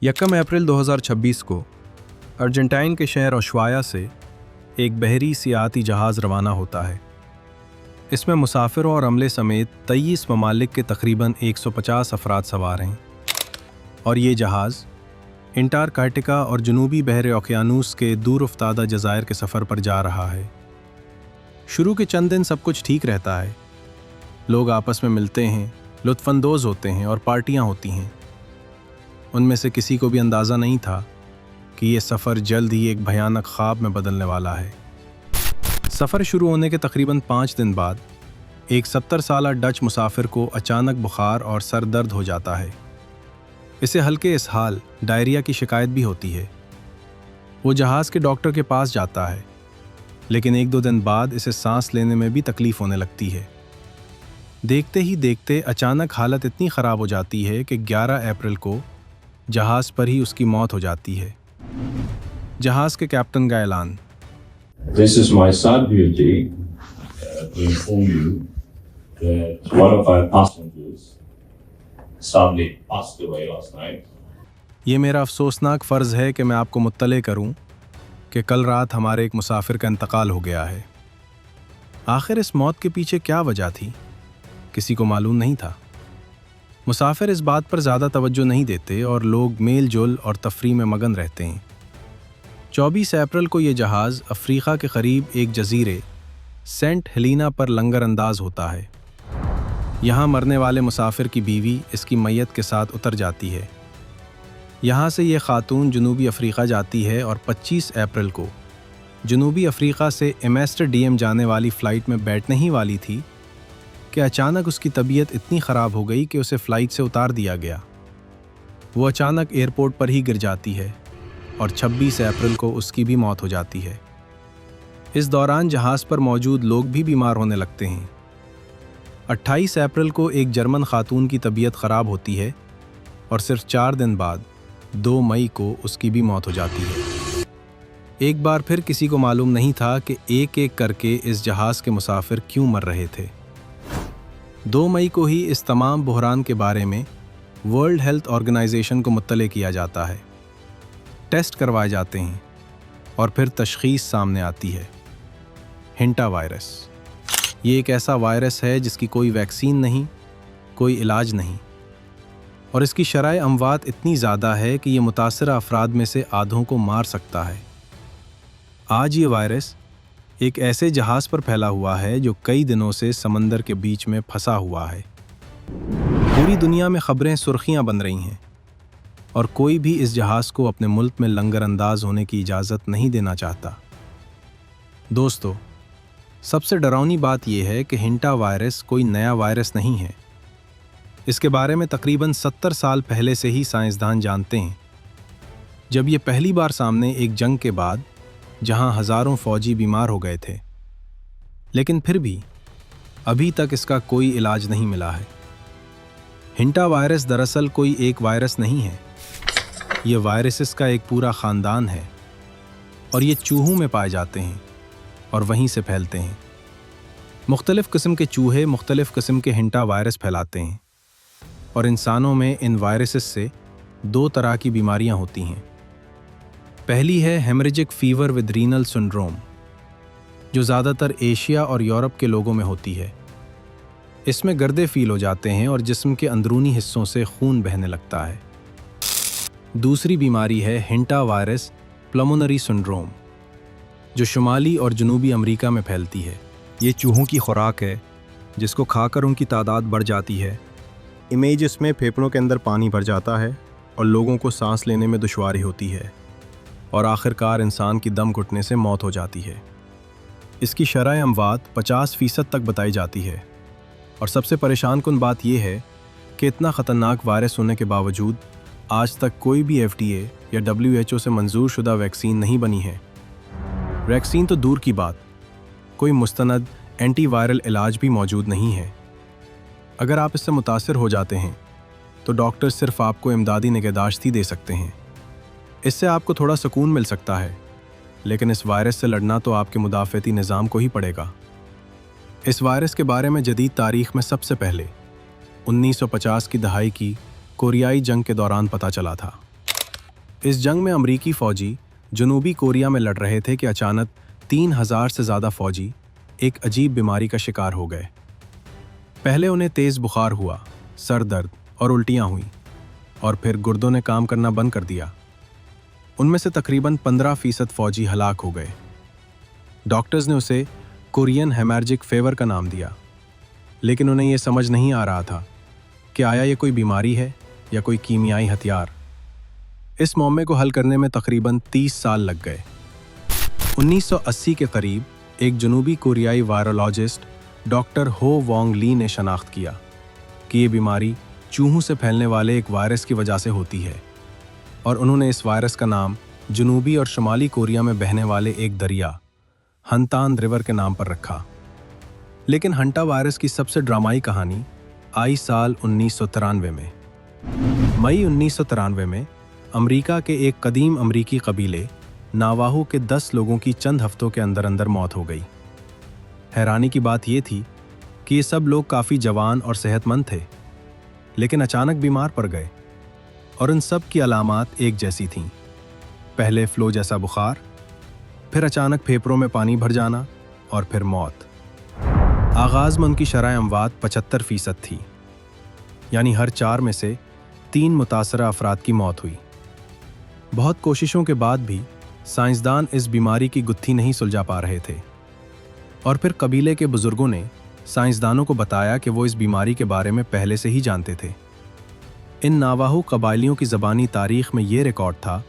1 अप्रैल 2026 को अर्जेंटाइन के शहर ओशवाया से एक बहरी सियाहती जहाज़ रवाना होता है। इसमें मुसाफिरों और अमले समेत 23 ममालिक के तकरीबन 150 अफराद सवार हैं और ये जहाज़ अंटार्कटिका और जनूबी बहरे ओकियानूस के दूर अफ्तादा जज़ायर के सफ़र पर जा रहा है। शुरू के चंद दिन सब कुछ ठीक रहता है। लोग आपस में मिलते हैं, लुत्फ़अंदोज़ होते हैं और पार्टियां होती हैं। उनमें से किसी को भी अंदाज़ा नहीं था कि ये सफ़र जल्द ही एक भयानक ख्वाब में बदलने वाला है। सफ़र शुरू होने के तकरीबन 5 दिन बाद एक 70 साला डच मुसाफिर को अचानक बुखार और सर दर्द हो जाता है। इसे हल्के इसहाल, डायरिया की शिकायत भी होती है। वो जहाज़ के डॉक्टर के पास जाता है, लेकिन 1-2 दिन बाद इसे सांस लेने में भी तकलीफ़ होने लगती है। देखते ही देखते अचानक हालत इतनी ख़राब हो जाती है कि 11 अप्रैल को जहाज़ पर ही उसकी मौत हो जाती है। जहाज़ के कैप्टन का ऐलान। This is my sad duty to inform you that one of our passengers sadly passed away last night. ये मेरा अफसोसनाक फ़र्ज़ है कि मैं आपको मुत्तले करूं कि कल रात हमारे एक मुसाफिर का इंतकाल हो गया है। आखिर इस मौत के पीछे क्या वजह थी, किसी को मालूम नहीं था। मुसाफिर इस बात पर ज़्यादा तवज्जो नहीं देते और लोग मेल जोल और तफरीह में मगन रहते हैं। 24 अप्रैल को ये जहाज़ अफ्रीका के करीब एक जजीरे सेंट हेलेना पर लंगर अंदाज होता है। यहाँ मरने वाले मुसाफिर की बीवी इसकी मैयत के साथ उतर जाती है। यहाँ से ये खातून जनूबी अफ्रीका जाती है और 25 अप्रैल को जनूबी अफ्रीका से एम्स्टरडम जाने वाली फ़्लाइट में बैठने ही वाली थी कि अचानक उसकी तबीयत इतनी ख़राब हो गई कि उसे फ़्लाइट से उतार दिया गया। वो अचानक एयरपोर्ट पर ही गिर जाती है और 26 अप्रैल को उसकी भी मौत हो जाती है। इस दौरान जहाज़ पर मौजूद लोग भी बीमार होने लगते हैं। 28 अप्रैल को एक जर्मन खातून की तबीयत ख़राब होती है और सिर्फ 4 दिन बाद 2 मई को उसकी भी मौत हो जाती है। एक बार फिर किसी को मालूम नहीं था कि एक एक करके इस जहाज़ के मुसाफिर क्यों मर रहे थे। 2 मई को ही इस तमाम बहरान के बारे में वर्ल्ड हेल्थ ऑर्गेनाइजेशन को मुत्तले किया जाता है। टेस्ट करवाए जाते हैं और फिर तशख़ीस सामने आती है, हिंटा वायरस। ये एक ऐसा वायरस है जिसकी कोई वैक्सीन नहीं, कोई इलाज नहीं और इसकी शरह अमवात इतनी ज़्यादा है कि ये मुतासरा अफराद में से आधों को मार सकता है। आज ये वायरस एक ऐसे जहाज़ पर फैला हुआ है जो कई दिनों से समंदर के बीच में फंसा हुआ है। पूरी दुनिया में ख़बरें सुर्खियां बन रही हैं और कोई भी इस जहाज़ को अपने मुल्क में लंगर अंदाज होने की इजाज़त नहीं देना चाहता। दोस्तों, सबसे डरावनी बात यह है कि हिंटा वायरस कोई नया वायरस नहीं है। इसके बारे में तकरीबन 70 साल पहले से ही साइंसदान जानते हैं। जब ये पहली बार सामने एक जंग के बाद, जहां हज़ारों फ़ौजी बीमार हो गए थे, लेकिन फिर भी अभी तक इसका कोई इलाज नहीं मिला है। हिंटा वायरस दरअसल कोई एक वायरस नहीं है। ये वायरसेस का एक पूरा ख़ानदान है और ये चूहों में पाए जाते हैं और वहीं से फैलते हैं। मुख्तलिफ़ किस्म के चूहे मुख्तलिफ़ किस्म के हिंटा वायरस फैलाते हैं और इंसानों में इन वायरसेस से 2 तरह की बीमारियां होती हैं। पहली है haemorrhagic fever with renal syndrome, जो ज़्यादातर एशिया और यूरोप के लोगों में होती है। इसमें गर्दे फील हो जाते हैं और जिस्म के अंदरूनी हिस्सों से खून बहने लगता है। दूसरी बीमारी है हिंटा वायरस प्लमोनरी सिंड्रोम, जो शुमाली और जनूबी अमेरिका में फैलती है। ये चूहों की खुराक है जिसको खाकर उनकी तादाद बढ़ जाती है। इमेज इसमें फेफड़ों के अंदर पानी भर जाता है और लोगों को सांस लेने में दुश्वारी होती है और आखिरकार इंसान की दम घुटने से मौत हो जाती है। इसकी शरह अमवात 50% तक बताई जाती है और सबसे परेशान कुन बात यह है कि इतना ख़तरनाक वायरस होने के बावजूद आज तक कोई भी FDA या WHO से मंजूर शुदा वैक्सीन नहीं बनी है। वैक्सीन तो दूर की बात, कोई मुस्तनद एंटीवायरल इलाज भी मौजूद नहीं है। अगर आप इससे मुतासिर हो जाते हैं तो डॉक्टर सिर्फ आपको इमदादी निगहदाश्त ही दे सकते हैं। इससे आपको थोड़ा सुकून मिल सकता है, लेकिन इस वायरस से लड़ना तो आपके मुदाफ़ती निज़ाम को ही पड़ेगा। इस वायरस के बारे में जदीद तारीख़ में सबसे पहले 1950 की दहाई की कोरियाई जंग के दौरान पता चला था। इस जंग में अमरीकी फौजी जनूबी कोरिया में लड़ रहे थे कि अचानक 3000 से ज़्यादा फौजी एक अजीब बीमारी का शिकार हो गए। पहले उन्हें तेज़ बुखार हुआ, सर दर्द और उल्टियाँ हुईं, और फिर गुर्दों ने काम करना बंद कर दिया। उनमें से तकरीबन 15% फौजी हलाक हो गए। डॉक्टर्स ने उसे कोरियन हेमरेजिक फीवर का नाम दिया, लेकिन उन्हें यह समझ नहीं आ रहा था कि आया ये कोई बीमारी है या कोई कीमियाई हथियार। इस मामले को हल करने में तकरीबन 30 साल लग गए। 1980 के करीब एक जनूबी कोरियाई वायरोलॉजिस्ट डॉक्टर हो वोंग ली ने शनाख्त किया कि ये बीमारी चूहों से फैलने वाले एक वायरस की वजह से होती है, और उन्होंने इस वायरस का नाम जनूबी और शुमाली कोरिया में बहने वाले एक दरिया हंतान रिवर के नाम पर रखा। लेकिन हंटा वायरस की सबसे ड्रामाई कहानी आई साल 1993 में। मई 1993 में अमेरिका के एक कदीम अमरीकी कबीले नावाहो के 10 लोगों की चंद हफ्तों के अंदर अंदर मौत हो गई। हैरानी की बात यह थी कि ये सब लोग काफ़ी जवान और सेहतमंद थे, लेकिन अचानक बीमार पड़ गए, और उन सब की अलामात एक जैसी थीं। पहले फ्लो जैसा बुखार, फिर अचानक फेफड़ों में पानी भर जाना, और फिर मौत। आगाज़ में उनकी शरह अमवात 75% थी, यानी हर 4 में से 3 मुतासरा अफराद की मौत हुई। बहुत कोशिशों के बाद भी साइंसदान इस बीमारी की गुत्थी नहीं सुलझा पा रहे थे, और फिर कबीले के बुजुर्गों ने साइंसदानों को बताया कि वो इस बीमारी के बारे में पहले से ही जानते थे। इन नावाहो कबायलियों की ज़बानी तारीख़ में ये रिकॉर्ड था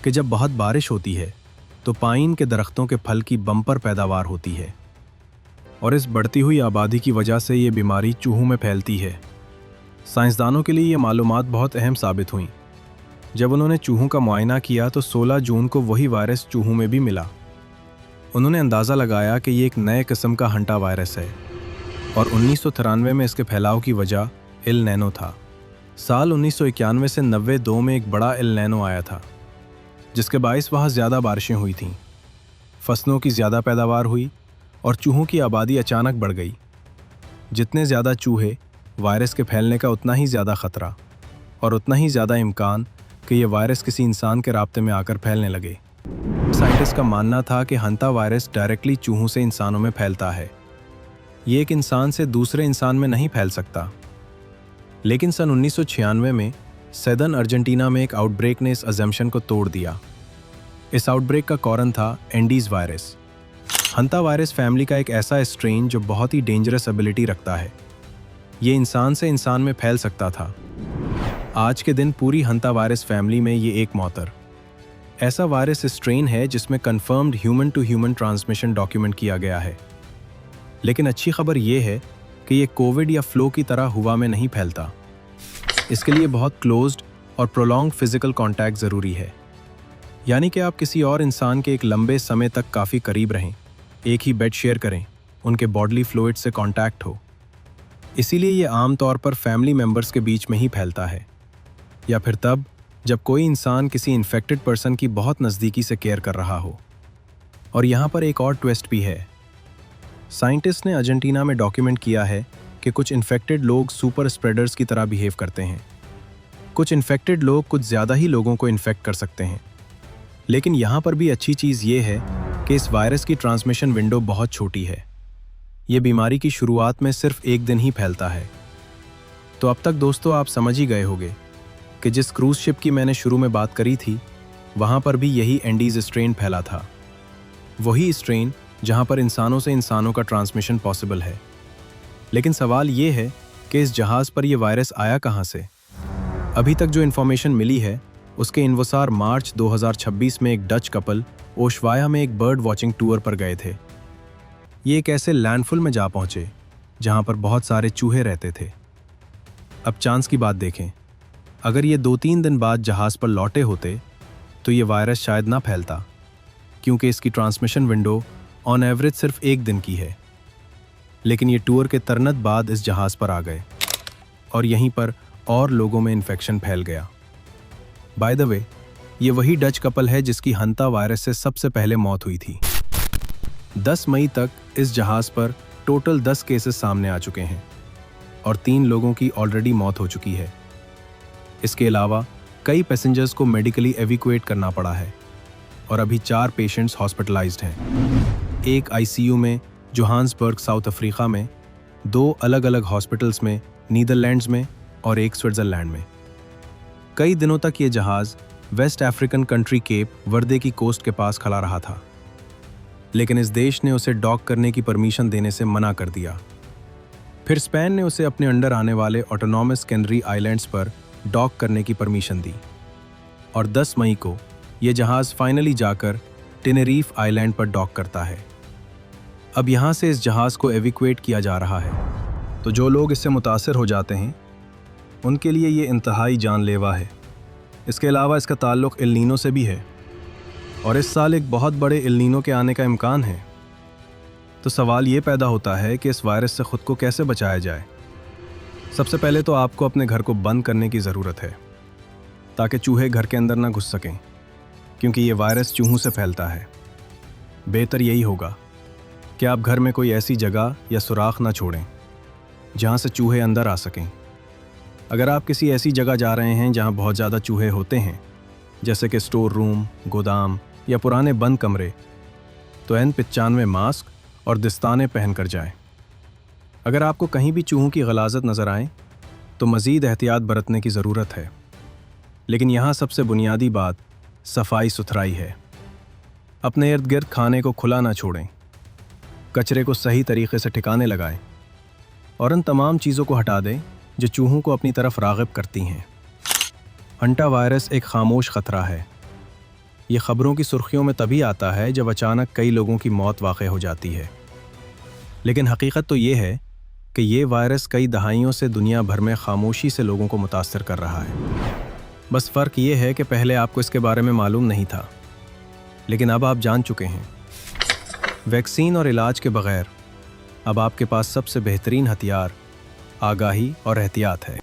कि जब बहुत बारिश होती है तो पाइन के दरख्तों के फल की बम्पर पैदावार होती है, और इस बढ़ती हुई आबादी की वजह से ये बीमारी चूहों में फैलती है। साइंसदानों के लिए ये मालूमात बहुत अहम साबित हुई। जब उन्होंने चूहों का मुआयना किया तो 16 जून को वही वायरस चूहों में भी मिला। उन्होंने अंदाज़ा लगाया कि ये एक नए किस्म का हंटा वायरस है, और 1993 में इसके फैलाव की वजह एल नैनो था। साल 1991 से 92 में एक बड़ा एल नैनो आया था, जिसके बायस वहाँ ज़्यादा बारिशें हुई थीं, फसलों की ज़्यादा पैदावार हुई, और चूहों की आबादी अचानक बढ़ गई। जितने ज़्यादा चूहे, वायरस के फैलने का उतना ही ज़्यादा ख़तरा, और उतना ही ज़्यादा इम्कान कि ये वायरस किसी इंसान के राब्ते में आकर फैलने लगे। साइंटिस्ट का मानना था कि हंता वायरस डायरेक्टली चूहों से इंसानों में फैलता है। ये एक इंसान से दूसरे इंसान में नहीं फैल सकता। लेकिन सन 1996 में सदर्न अर्जेंटीना में एक आउटब्रेक ने इस अजम्पशन को तोड़ दिया। इस आउटब्रेक का कारण था एंडीज़ वायरस। हंता वायरस फैमिली का एक ऐसा स्ट्रेन जो बहुत ही डेंजरस एबिलिटी रखता है। ये इंसान से इंसान में फैल सकता था। आज के दिन पूरी हंता वायरस फैमिली में ये एक मौतर ऐसा वायरस स्ट्रेन है जिसमें confirmed human to human transmission document किया गया है। लेकिन अच्छी खबर ये है कि ये कोविड या फ्लू की तरह हवा में नहीं फैलता। इसके लिए बहुत क्लोज्ड और प्रोलॉन्ग फिजिकल कांटेक्ट ज़रूरी है, यानी कि आप किसी और इंसान के एक लंबे समय तक काफ़ी करीब रहें, एक ही बेड शेयर करें, उनके बॉडली फ्लूइड से कांटेक्ट हो। इसीलिए ये आम तौर पर फैमिली मेम्बर्स के बीच में ही फैलता है, या फिर तब जब कोई इंसान किसी इन्फेक्टेड पर्सन की बहुत नज़दीकी से केयर कर रहा हो। और यहाँ पर एक और ट्विस्ट भी है। साइंटिस्ट ने अर्जेंटीना में डॉक्यूमेंट किया है कि कुछ इन्फेक्टेड लोग सुपर स्प्रेडर्स की तरह बिहेव करते हैं। कुछ इन्फेक्टेड लोग कुछ ज़्यादा ही लोगों को इन्फेक्ट कर सकते हैं। लेकिन यहाँ पर भी अच्छी चीज़ ये है कि इस वायरस की ट्रांसमिशन विंडो बहुत छोटी है। ये बीमारी की शुरुआत में सिर्फ एक दिन ही फैलता है। तो अब तक दोस्तों आप समझ ही गए होंगे कि जिस क्रूज शिप की मैंने शुरू में बात करी थी, वहाँ पर भी यही एंडीज़ स्ट्रेन फैला था। वही स्ट्रेन जहाँ पर इंसानों से इंसानों का ट्रांसमिशन पॉसिबल है। लेकिन सवाल ये है कि इस जहाज़ पर यह वायरस आया कहाँ से? अभी तक जो इन्फॉर्मेशन मिली है उसके अनुसार मार्च 2026 में एक डच कपल ओशवाया में एक बर्ड वॉचिंग टूर पर गए थे। ये एक ऐसे लैंडफुल में जा पहुँचे जहाँ पर बहुत सारे चूहे रहते थे। अब चांस की बात देखें, अगर ये 2-3 दिन बाद जहाज़ पर लौटे होते तो ये वायरस शायद ना फैलता, क्योंकि इसकी ट्रांसमिशन विंडो ऑन एवरेज सिर्फ एक दिन की है। लेकिन ये टूर के तरनत बाद इस जहाज़ पर आ गए और यहीं पर और लोगों में इन्फेक्शन फैल गया। बाय द वे, ये वही डच कपल है जिसकी हंता वायरस से सबसे पहले मौत हुई थी। 10 मई तक इस जहाज़ पर टोटल 10 केसेस सामने आ चुके हैं और 3 लोगों की ऑलरेडी मौत हो चुकी है। इसके अलावा कई पैसेंजर्स को मेडिकली एविकुएट करना पड़ा है और अभी 4 पेशेंट्स हॉस्पिटलाइज्ड हैं। एक आईसीयू में जोहान्सबर्ग साउथ अफ्रीका में, 2 अलग अलग हॉस्पिटल्स में नीदरलैंड्स में और एक स्विट्ज़रलैंड में। कई दिनों तक ये जहाज़ वेस्ट अफ्रीकन कंट्री केप वर्दे की कोस्ट के पास खड़ा रहा था, लेकिन इस देश ने उसे डॉक करने की परमिशन देने से मना कर दिया। फिर स्पेन ने उसे अपने अंडर आने वाले ऑटोनॉमस कैनरी आइलैंड्स पर डॉक करने की परमिशन दी और 10 मई को ये जहाज़ फाइनली जाकर टेनेरीफ आइलैंड पर डॉक करता है। अब यहाँ से इस जहाज़ को एविकुएट किया जा रहा है, तो जो लोग इससे मुतासर हो जाते हैं उनके लिए ये इंतहाई जानलेवा है। इसके अलावा इसका ताल्लुक़ एल नीनो से भी है और इस साल एक बहुत बड़े एल नीनो के आने का इम्कान है। तो सवाल ये पैदा होता है कि इस वायरस से ख़ुद को कैसे बचाया जाए। सबसे पहले तो आपको अपने घर को बंद करने की ज़रूरत है ताकि चूहे घर के अंदर ना घुस सकें, क्योंकि ये वायरस चूहों से फैलता है। बेहतर यही होगा कि आप घर में कोई ऐसी जगह या सुराख ना छोड़ें जहाँ से चूहे अंदर आ सकें। अगर आप किसी ऐसी जगह जा रहे हैं जहाँ बहुत ज़्यादा चूहे होते हैं, जैसे कि स्टोर रूम, गोदाम या पुराने बंद कमरे, तो N95 मास्क और दस्ताने पहन कर जाएं। अगर आपको कहीं भी चूहों की गलाज़त नज़र आए तो मज़ीद एहतियात बरतने की ज़रूरत है, लेकिन यहाँ सबसे बुनियादी बात सफाई सुथराई है। अपने इर्द गिर्द खाने को खुला ना छोड़ें, कचरे को सही तरीके से ठिकाने लगाएं और उन तमाम चीज़ों को हटा दें जो चूहों को अपनी तरफ राग़िब करती हैं। हंटा वायरस एक खामोश ख़तरा है। ये ख़बरों की सुर्खियों में तभी आता है जब अचानक कई लोगों की मौत वाक़ई हो जाती है, लेकिन हकीकत तो ये है कि ये वायरस कई दहाइयों से दुनिया भर में खामोशी से लोगों को मुतासर कर रहा है। बस फ़र्क ये है कि पहले आपको इसके बारे में मालूम नहीं था, लेकिन अब आप जान चुके हैं। वैक्सीन और इलाज के बग़ैर अब आपके पास सबसे बेहतरीन हथियार आगाही और एहतियात है।